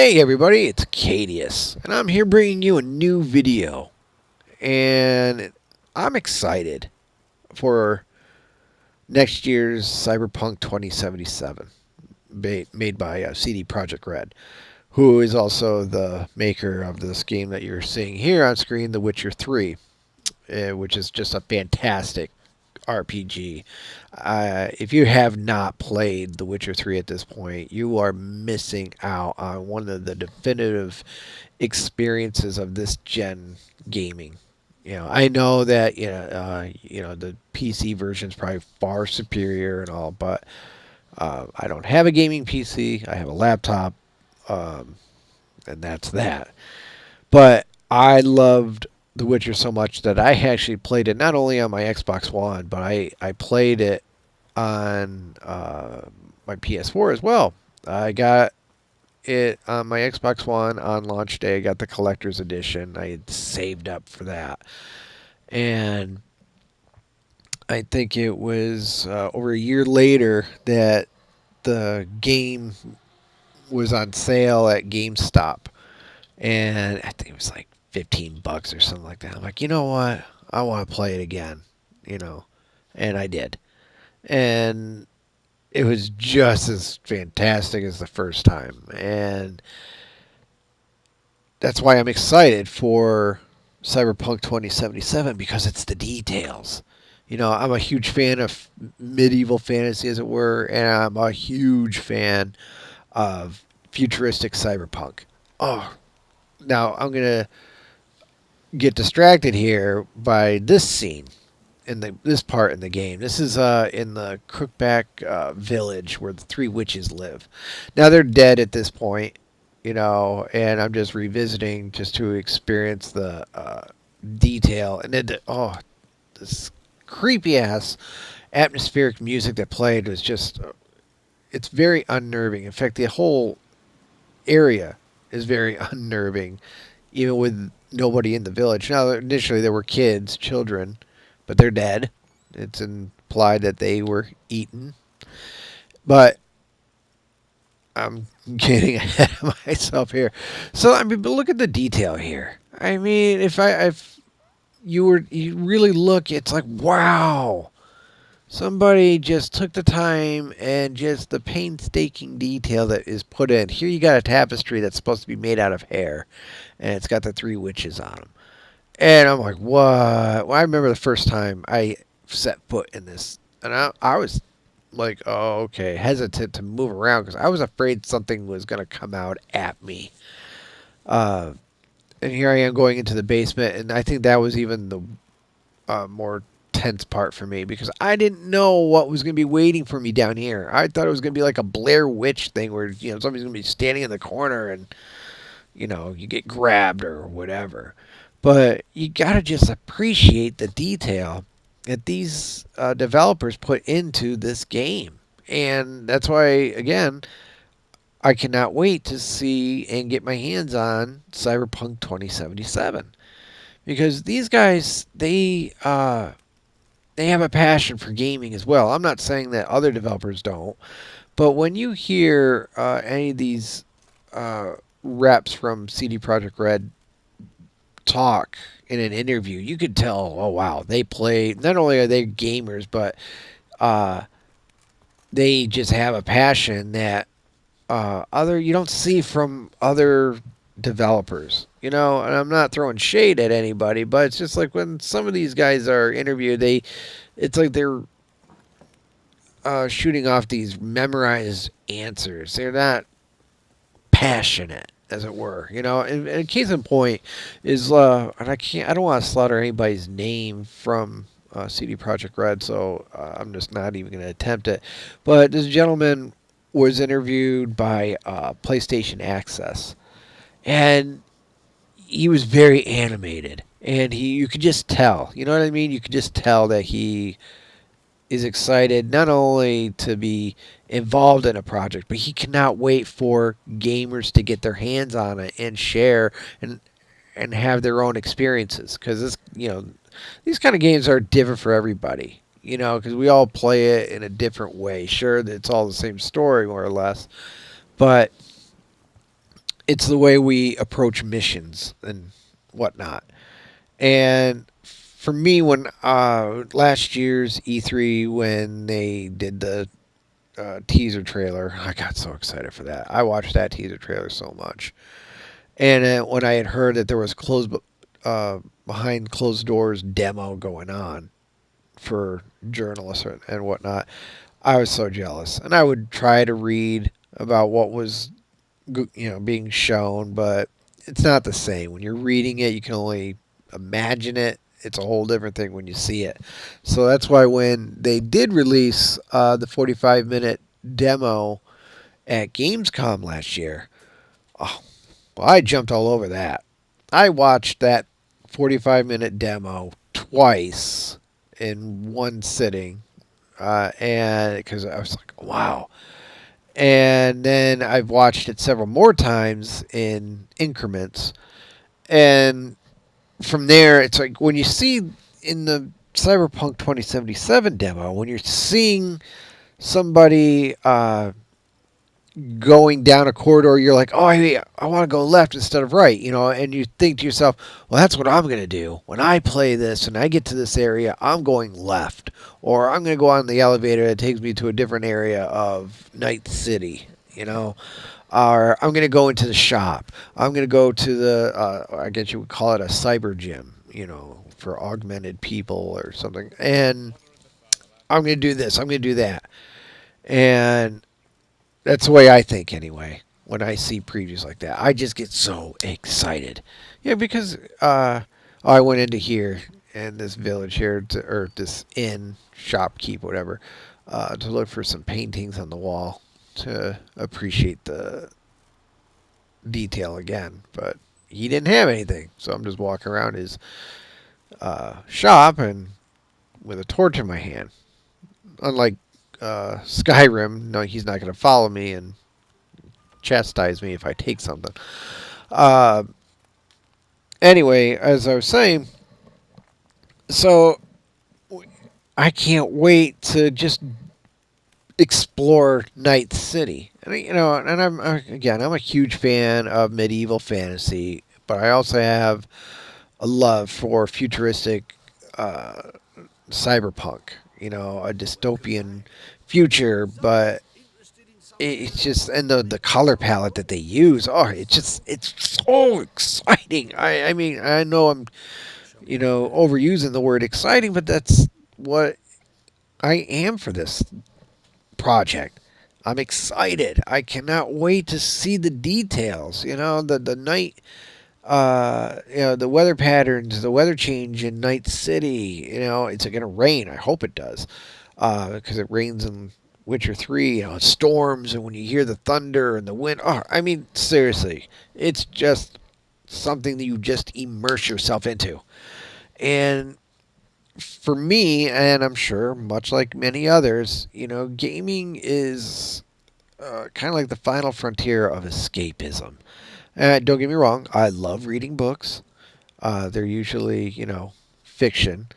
Hey everybody, it's Acadius, and I'm here bringing you a new video. And I'm excited for next year's Cyberpunk 2077, made by CD Projekt Red, who is also the maker of this game that you're seeing here on screen, The Witcher 3, which is just a fantastic RPG. If you have not played The Witcher 3 at this point, you are missing out on one of the definitive experiences of this gen gaming. I know that the PC version is probably far superior and all, but I don't have a gaming PC. I have a laptop, um, and that's that. But I loved The Witcher so much that I actually played it not only on my Xbox One, but I played it on my PS4 as well. I got it on my Xbox One on launch day. I got the collector's edition. I had saved up for that. And I think it was over a year later that the game was on sale at GameStop. And I think it was like $15 or something like that. I'm like, you know what? I want to play it again, you know. And I did. And it was just as fantastic as the first time. And that's why I'm excited for Cyberpunk 2077 because it's the details. I'm a huge fan of medieval fantasy, as it were, and I'm a huge fan of futuristic cyberpunk. Oh, now I'm going to get distracted here by this scene in this part in the game. This is in the Crookback village where the three witches live. Now they're dead at this point, and I'm just revisiting just to experience the detail and then this creepy ass atmospheric music that played was just it's very unnerving. In fact, the whole area is very unnerving, even with nobody in the village. Now, initially there were children, but they're dead. It's implied that they were eaten. But I'm getting ahead of myself here. So I mean, but look at the detail here. I mean, if you really look, it's like wow. Somebody just took the time and just the painstaking detail that is put in. Here you got a tapestry that's supposed to be made out of hair, and it's got the three witches on them. And I'm like, what? Well, I remember the first time I set foot in this, and I was like, oh, okay, hesitant to move around because I was afraid something was going to come out at me. Uh, and here I am going into the basement, and I think that was even the more tense part for me because I didn't know what was going to be waiting for me down here. I thought it was going to be like a Blair Witch thing where somebody's going to be standing in the corner and you get grabbed or whatever. But you got to just appreciate the detail that these developers put into this game. And that's why, again, I cannot wait to see and get my hands on Cyberpunk 2077. Because these guys, they have a passion for gaming as well. I'm not saying that other developers don't. But when you hear any of these reps from CD Projekt Red talk in an interview, you could tell, oh wow, they play. Not only are they gamers, but they just have a passion that other you don't see from other developers. And I'm not throwing shade at anybody, but it's just like when some of these guys are interviewed, it's like they're shooting off these memorized answers. They're not passionate, as it were. And a case in point is, and I don't want to slaughter anybody's name from CD Projekt Red, so I'm just not even going to attempt it. But this gentleman was interviewed by PlayStation Access, and he was very animated, and you could just tell. You know what I mean? You could just tell that he is excited not only to be involved in a project, but he cannot wait for gamers to get their hands on it and share and have their own experiences. Because these kind of games are different for everybody. Because we all play it in a different way. Sure, it's all the same story more or less, but it's the way we approach missions and whatnot. And for me, when last year's E3, when they did the teaser trailer, I got so excited for that. I watched that teaser trailer so much. And when I had heard that there was behind closed doors demo going on for journalists and whatnot, I was so jealous. And I would try to read about what was being shown, but it's not the same. When you're reading it, you can only imagine it. It's a whole different thing when you see it. So that's why when they did release the 45-minute demo at Gamescom last year, oh, well, I jumped all over that. I watched that 45-minute demo twice in one sitting, and because I was like, wow. And then I've watched it several more times in increments. And from there, it's like when you see in the Cyberpunk 2077 demo, when you're seeing somebody going down a corridor, you're like, oh, I want to go left instead of right, and you think to yourself, well, that's what I'm going to do. When I play this and I get to this area, I'm going left. Or I'm going to go on the elevator that takes me to a different area of Night City, Or I'm going to go into the shop. I'm going to go to the, I guess you would call it a cyber gym, for augmented people or something. And I'm going to do this. I'm going to do that. And that's the way I think, anyway. When I see previews like that, I just get so excited. Yeah, because I went into here and this village here, or this inn, shopkeep, whatever, to look for some paintings on the wall to appreciate the detail again. But he didn't have anything, so I'm just walking around his shop and with a torch in my hand. Unlike Skyrim, no, he's not going to follow me and chastise me if I take something. Uh, anyway, as I was saying, so I can't wait to just explore Night City. And I'm I'm a huge fan of medieval fantasy, but I also have a love for futuristic cyberpunk. A dystopian future, but it's just, and the color palette that they use. Oh, it's so exciting. I mean, I know I'm overusing the word exciting, but that's what I am for this project. I'm excited. I cannot wait to see the details. The night, the weather patterns, the weather change in Night City. It's going to rain. I hope it does, because it rains in Witcher 3. It storms, and when you hear the thunder and the wind, oh, I mean, seriously, it's just something that you just immerse yourself into. And for me, and I'm sure much like many others, gaming is kind of like the final frontier of escapism. Don't get me wrong, I love reading books. They're usually, fiction.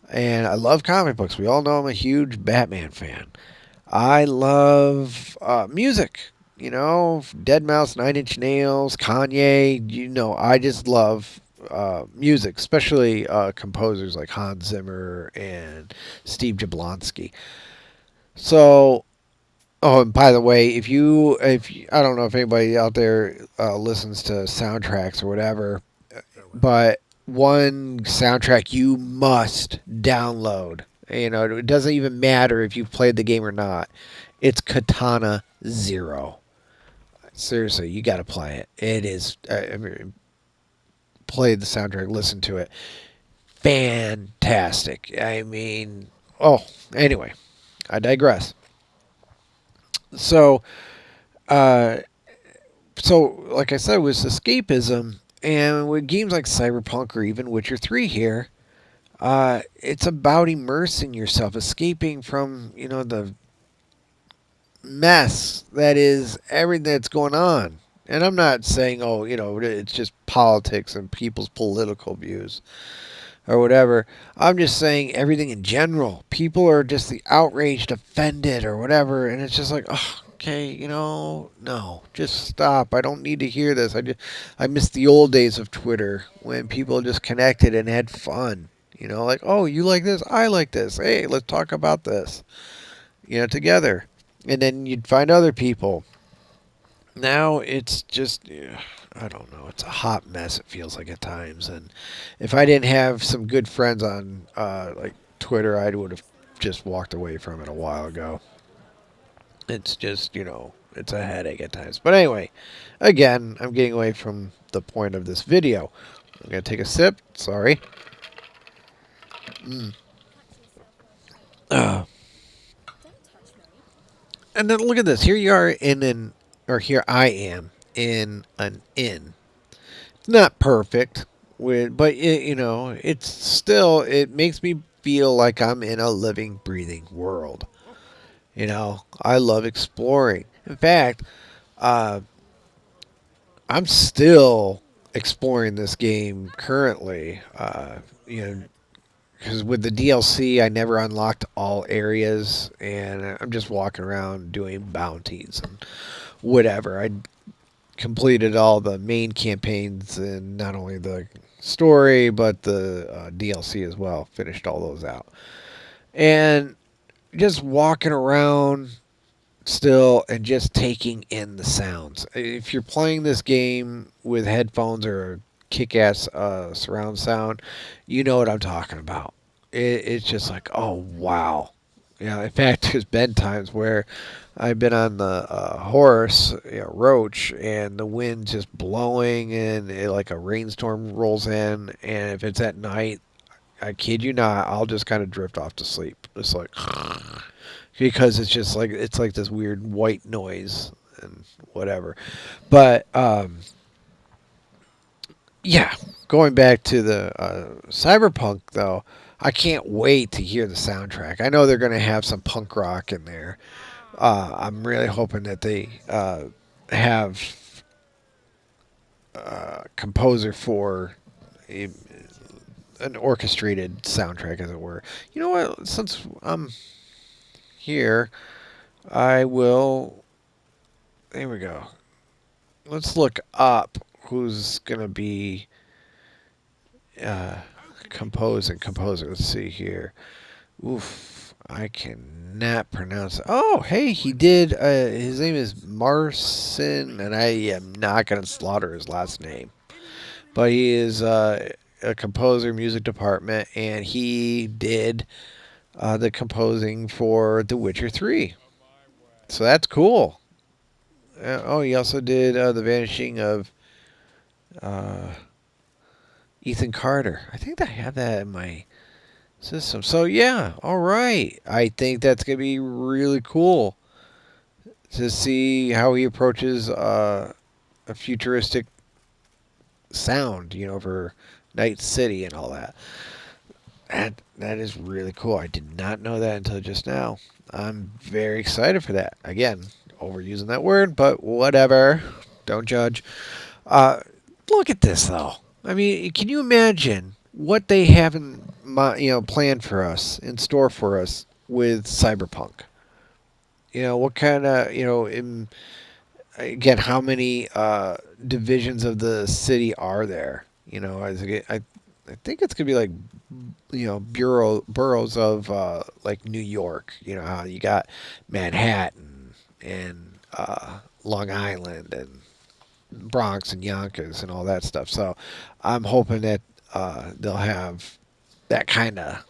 And I love comic books. We all know I'm a huge Batman fan. I love music. Dead Mouse, Nine Inch Nails, Kanye. I just love music, especially composers like Hans Zimmer and Steve Jablonsky. So, oh, and by the way, I don't know if anybody out there listens to soundtracks or whatever, but one soundtrack you must download. It doesn't even matter if you've played the game or not. It's Katana Zero. Seriously, you got to play it. It is. Play the soundtrack, listen to it. Fantastic. I mean, oh, anyway, I digress. So, uh, like I said, with escapism, and with games like Cyberpunk or even Witcher 3 here, it's about immersing yourself, escaping from, the mess that is everything that's going on. And I'm not saying, oh, it's just politics and people's political views or whatever. I'm just saying everything in general. People are just the outraged, offended, or whatever, and it's just like, oh, okay, no, just stop. I don't need to hear this. I miss the old days of Twitter when people just connected and had fun. Like, oh, you like this, I like this. Hey, let's talk about this. Together, and then you'd find other people. Now it's just, I don't know. It's a hot mess. It feels like at times, and if I didn't have some good friends on like Twitter, I would have just walked away from it a while ago. It's just, it's a headache at times. But anyway, again, I'm getting away from the point of this video. I'm going to take a sip. Sorry. Mm. Uh, and then look at this. Here you are here I am in an inn. It's not perfect, but it's still, it makes me feel like I'm in a living, breathing world. I love exploring. In fact, uh, I'm still exploring this game currently. Because with the DLC, I never unlocked all areas, and I'm just walking around doing bounties and whatever. I completed all the main campaigns and not only the story but the DLC as well. Finished all those out, and just walking around still and just taking in the sounds. If you're playing this game with headphones or a kick-ass surround sound, you know what I'm talking about. It's just like, oh wow. In fact, there's been times where I've been on the horse, Roach, and the wind's just blowing, and like a rainstorm rolls in, and if it's at night, I kid you not, I'll just kind of drift off to sleep. It's like because it's like this weird white noise and whatever. But yeah, going back to the Cyberpunk though, I can't wait to hear the soundtrack. I know they're going to have some punk rock in there. I'm really hoping that they have composer for a, an orchestrated soundtrack, as it were. You know what? Since I'm here, I will. There we go. Let's look up who's gonna be uh, composer. Let's see here. Oof, I cannot pronounce it. Oh, hey, he did. His name is Marcin, and I am not gonna slaughter his last name, but he is a composer, music department, and he did the composing for The Witcher 3. So that's cool. Oh, he also did The Vanishing of uh, Ethan Carter. I think I have that in my system. So yeah, all right. I think that's gonna be really cool to see how he approaches a futuristic sound, for Night City and all that. That is really cool. I did not know that until just now. I'm very excited for that. Again, overusing that word, but whatever. Don't judge. Uh, Look at this though. I mean, can you imagine what they have planned for us, in store for us with Cyberpunk? What kind of, again, how many divisions of the city are there? I think it's gonna be like, boroughs of like New York. How you got Manhattan and Long Island and Bronx and Yonkers and all that stuff. So I'm hoping that they'll have that kind of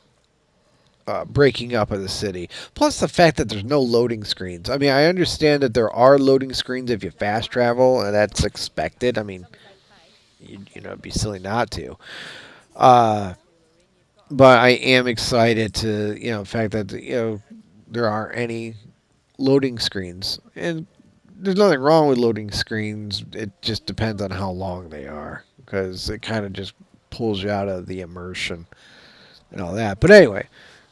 breaking up of the city. Plus the fact that there's no loading screens. I mean, I understand that there are loading screens if you fast travel, and that's expected. I mean, it'd be silly not to. Uh, but I am excited to, the fact that, there aren't any loading screens. And there's nothing wrong with loading screens. It just depends on how long they are, because it kind of just pulls you out of the immersion and all that. But anyway,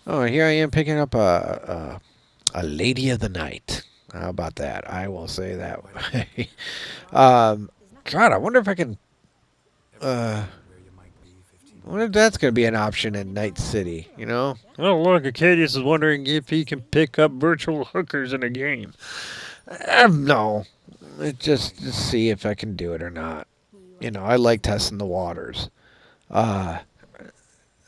oh, here I am picking up a Lady of the Night. How about that? I will say that way. God, I wonder if I can. Uh, I wonder if that's going to be an option in Night City. Oh, look, Acadius is wondering if he can pick up virtual hookers in a game. No, just see if I can do it or not. I like testing the waters. Uh,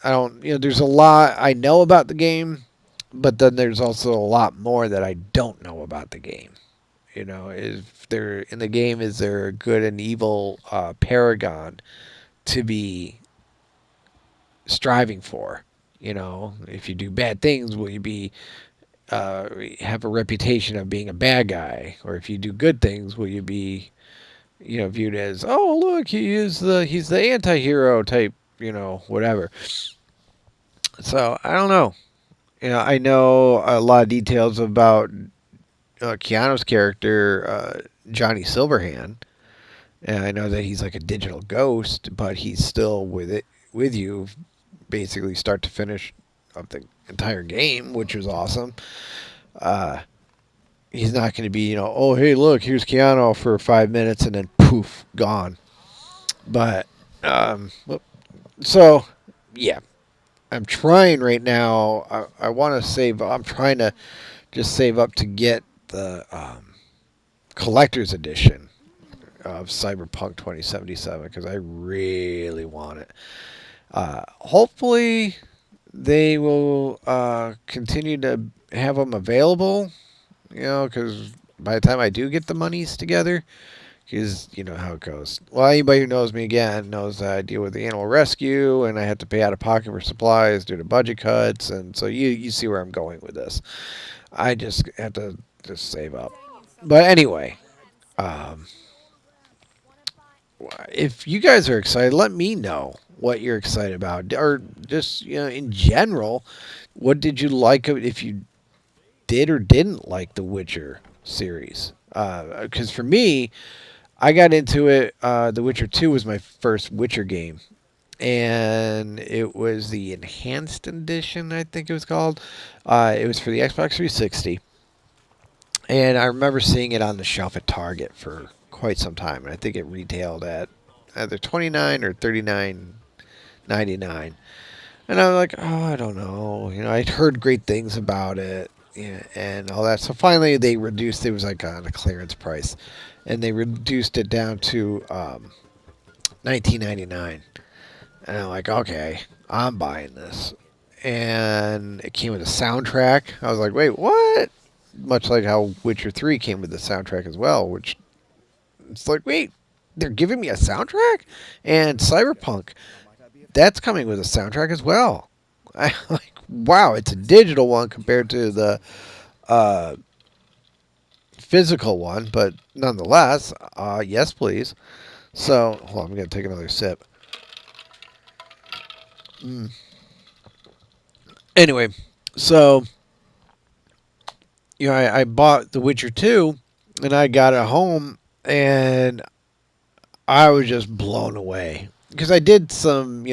I don't. There's a lot I know about the game, but then there's also a lot more that I don't know about the game. If there in the game, is there a good and evil paragon to be striving for? If you do bad things, will you be have a reputation of being a bad guy, or if you do good things, will you be viewed as, oh look, he's the anti-hero type, whatever. So I don't know. I know a lot of details about Keanu's character, Johnny Silverhand, and I know that he's like a digital ghost, but he's still with you, basically start to finish of the entire game, which was awesome. Uh, he's not going to be, oh hey look, here's Keanu for 5 minutes and then poof, gone. But so yeah, I'm trying right now. I want to save. I'm trying to just save up to get the collector's edition of Cyberpunk 2077 because I really want it. Hopefully, they will continue to have them available. Because by the time I do get the monies together, because you know how it goes. Well, anybody who knows me again knows that I deal with the animal rescue, and I have to pay out of pocket for supplies due to budget cuts, and so you see where I'm going with this. I just have to just save up. But anyway, um, if you guys are excited, let me know what you're excited about, or just in general, what did you like if you did or didn't like the Witcher series? Because for me, I got into it. The Witcher 2 was my first Witcher game, and it was the enhanced edition, I think it was called. It was for the Xbox 360, and I remember seeing it on the shelf at Target for quite some time, and I think it retailed at either 29 or 39.99. And I was like, oh, I don't know. I'd heard great things about it, and all that. So finally, they reduced. It was like on a clearance price, and they reduced it down to 19.99. And I'm like, okay, I'm buying this. And it came with a soundtrack. I was like, wait, what? Much like how Witcher 3 came with the soundtrack as well, which it's like, wait, they're giving me a soundtrack? And Cyberpunk, that's coming with a soundtrack as well. I like, wow, it's a digital one compared to the uh, physical one, but nonetheless, yes, please. So, hold on, I'm going to take another sip. Mm. Anyway, so I bought The Witcher 2, and I got it home, and I was just blown away because I did some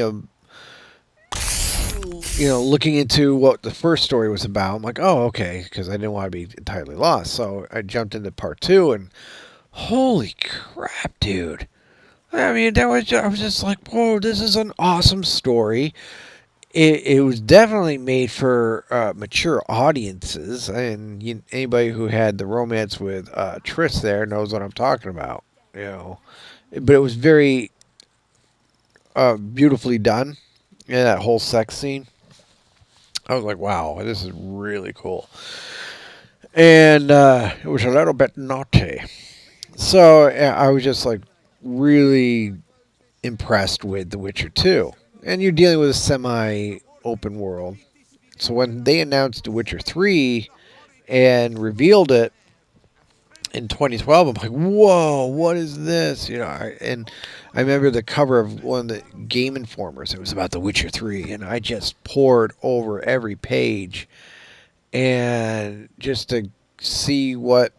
looking into what the first story was about. I'm like, oh, okay, because I didn't want to be entirely lost. So I jumped into part two, and holy crap, dude! I mean, I was just like, whoa, this is an awesome story. It was definitely made for mature audiences, and anybody who had the romance with Triss there knows what I'm talking about. But it was very beautifully done. Yeah, that whole sex scene. I was like, wow, this is really cool. And it was a little bit naughty. So I was just like really impressed with The Witcher 2. And you're dealing with a semi open world. So when they announced The Witcher 3 and revealed it in 2012, I'm like, whoa, what is this? And I remember the cover of one of the Game Informers. It was about The Witcher 3, and I just pored over every page and just to see what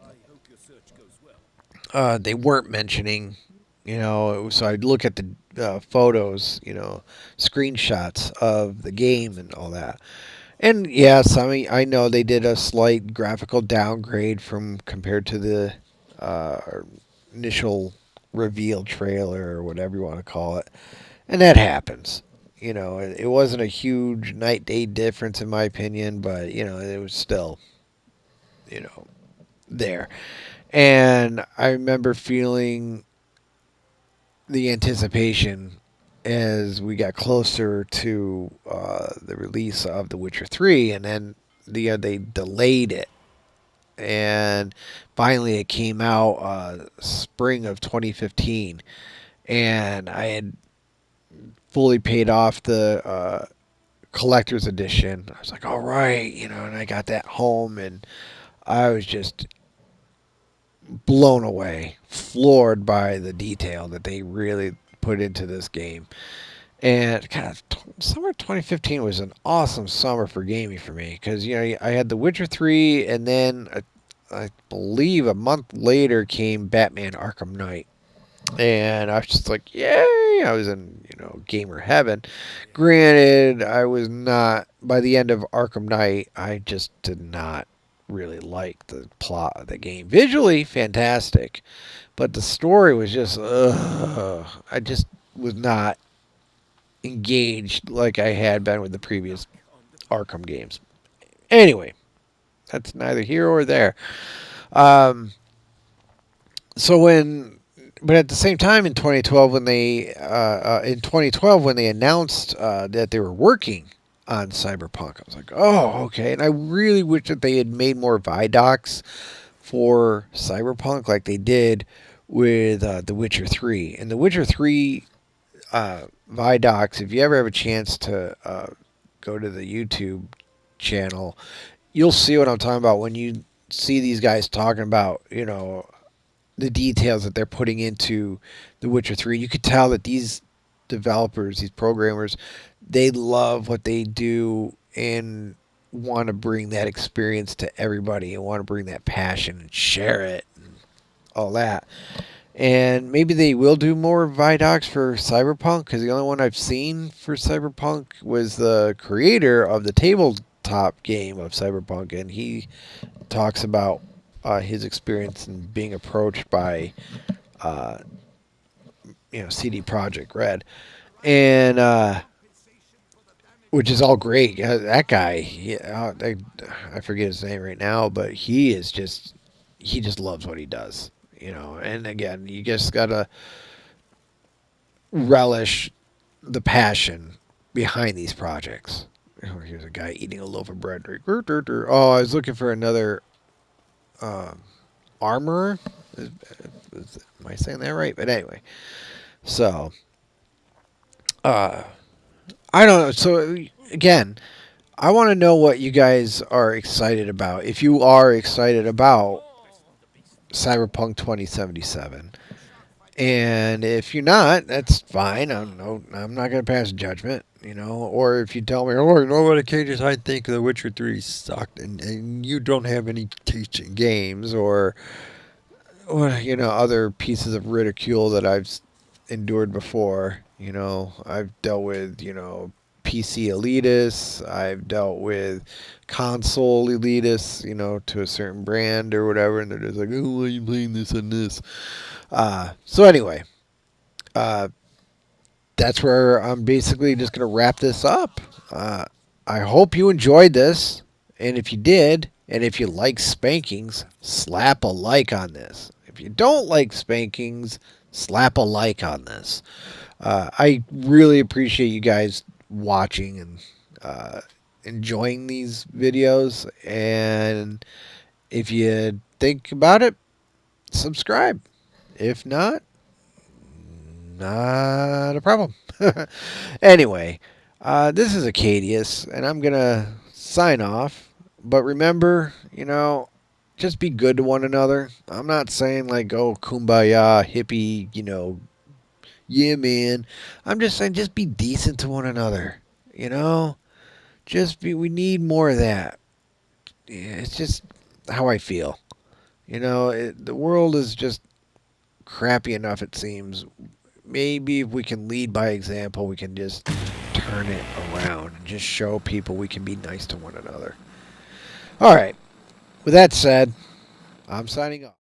they weren't mentioning. So I'd look at the photos, screenshots of the game and all that. And yes, I mean, I know they did a slight graphical downgrade from compared to the uh, initial reveal trailer or whatever you want to call it, and that happens. It wasn't a huge night day difference in my opinion, but it was still, there. And I remember feeling the anticipation as we got closer to the release of The Witcher 3, and then they delayed it. And finally, it came out spring of 2015, and I had fully paid off the collector's edition. I was like, all right, and I got that home, and I was just blown away, floored by the detail that they really put into this game. And God, summer 2015 was an awesome summer for gaming for me because I had The Witcher 3, and then I believe a month later came Batman Arkham Knight, and I was just like, yay! I was in gamer heaven. Granted, I was not by the end of Arkham Knight. I just did not really like the plot of the game. Visually, fantastic, but the story was just, I just was not engaged like I had been with the previous Arkham games. Anyway, that's neither here or there. Um, so when, but at the same time in 2012 when they announced that they were working on Cyberpunk, I was like, oh, okay. And I really wish that they had made more Vidocs for Cyberpunk like they did with The Witcher 3. And The Witcher 3 Vidocs, if you ever have a chance to go to the YouTube channel, you'll see what I'm talking about when you see these guys talking about, the details that they're putting into The Witcher 3. You could tell that these developers, these programmers, they love what they do and want to bring that experience to everybody and want to bring that passion and share it and all that. And maybe they will do more Vidocs for Cyberpunk because the only one I've seen for Cyberpunk was the creator of the tabletop game of Cyberpunk, and he talks about his experience in being approached by uh, CD Projekt Red, and which is all great. That guy, I forget his name right now, but he just loves what he does. And again, you just gotta relish the passion behind these projects. Oh, here's a guy eating a loaf of bread. Oh, I was looking for another armorer. Am I saying that right? But anyway, so I don't know. So again, I want to know what you guys are excited about. If you are excited about Cyberpunk 2077. And if you're not, that's fine. I'm not going to pass judgment, Or if you tell me, oh, you know what, Acadius, I think The Witcher 3 sucked, and you don't have any taste in games, or other pieces of ridicule that I've endured before. I've dealt with, PC elitists. I've dealt with console elitists, to a certain brand or whatever, and they're just like, oh, why are you playing this and this? So anyway, uh, that's where I'm basically just going to wrap this up. I hope you enjoyed this, and if you did, and if you like spankings, slap a like on this. If you don't like spankings, slap a like on this. I really appreciate you guys watching and enjoying these videos, and if you think about it, subscribe. If not, not a problem. Anyway, this is Acadius, and I'm going to sign off. But remember, just be good to one another. I'm not saying like, oh, kumbaya, hippie, yeah, man. I'm just saying just be decent to one another, we need more of that. Yeah, it's just how I feel. The world is just crappy enough, it seems. Maybe if we can lead by example, we can just turn it around and just show people we can be nice to one another. All right. With that said, I'm signing off.